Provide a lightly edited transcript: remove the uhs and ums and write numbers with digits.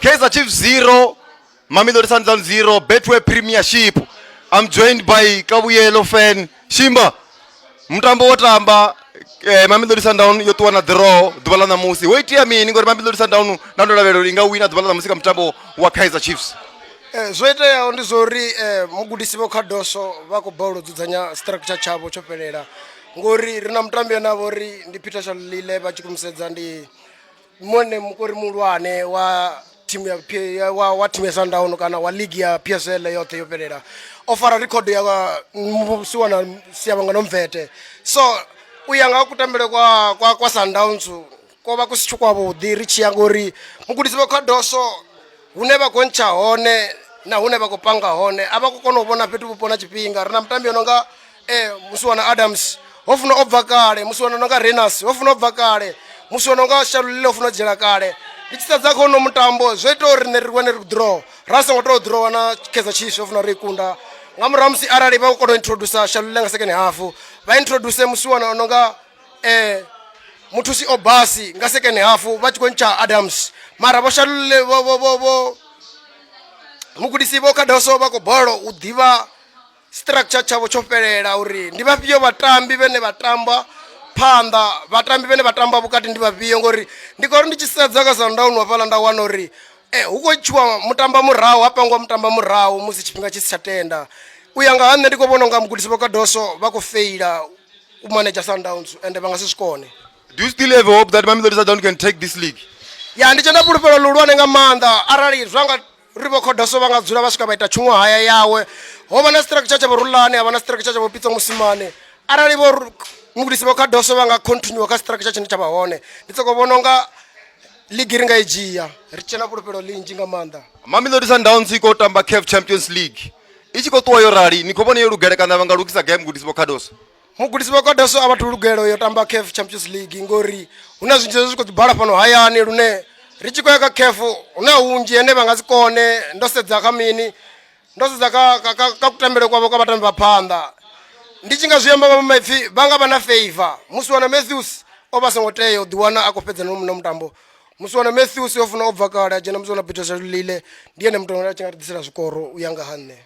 Kaizer Chiefs 0, Mamelodi Sundowns 0, Betway Premiership. I'm joined by Kabuyelo fan Shimba. Mtambo wotamba Mamelodi Sundowns yotuwa na draw dubala na musi. Wait ya mini ngori Mamelodi Sundowns nandola vero inga wina dubala na musi ka mtambo wa Kaizer Chiefs. Zoete ya ondi zori mugudisibo Cardoso wako baulo dzudzanya structure chabo choperera. Ngori rina mtambi na vori ndi Peter Shalile bachikumsedza ndi mwene mukori mulwane wa timu ya wa timu ya Sundowns kana wa ligi ya PSL yote yoperera. Ofara record ya siwana siyabanga nomvete. So uyanga kutambele kwa Sundowns ko bakusichukwa bodi richi yangori mugudisibo Cardoso uneba koncha hone na uneba kupanga hone abakukona ubona petu bupona chipinga rina mtambi ononga musiwana Adams ofuna obvakale musiwana ononga Renas ofuna obvakale musiwana onga Shalule ofuna jela kale ichitadza kono mutambo zveto rine rikwane draw rasa ngoto draw na Kaizer Chiefs ofuna rikunda ngamuramsi arali bakukono introduce Shalule nga second half ba introduce musiwana ononga mutusi obasi nga second half bachikoncha Adams mara Shalule bo mugudisibo Cardoso bako bolo udiva structure chavo choperera uri ndivapio vatambi vene vatamba panda vatambi vene vatamba bukati ndivapio ngori ndikori ndichisedza ka Sundowns wapala ndawana uri huko chwa mutamba murawo apangwa mutamba murawo musi chipinga chisi chatenda uyanga hane ndikobona nga mugudisibo Cardoso bako faila umanager Sundowns ende vangasizikone. Do you still have hope that Mamelodi Sundowns can take this league? Ya ndichenda pulupelo lulwane nga manda arali zvanga rivo Cardoso vangadzula vasvika vaita chumwa haya yawe hovana structure chavo rulane havana structure chavo pitsa musimane arali vo mugudisibo Cardoso vanga continue ka structure chine chava hone nditsokobona nga ligi ringa ijiya richena pulupelo linji nga manda. Mamelodi Sundowns iko tamba CAF Champions League ichiko tuwa yorari nikobona yorugere kana vangalukisa game mugudisibo Cardoso mugudisibo Cardoso avatulugero yotamba CAF Champions League ngori una zvinhu zvikudzibhala pano hayani rune richiko yaka kefu una unji ene vangazikone ndosedza kamini ndosedza ka kutambele kwavo kwa vatambi vapanda ndichinga zviyamba vamaifi vanga vana favor musiwana Matthews obasengoteyo diwana akopedza nomutambo musiwana Matthews ofuna obvakala jena musiwana Peter Shalile ndiye nemutongo achingatidisira zvikoro uyanga hane.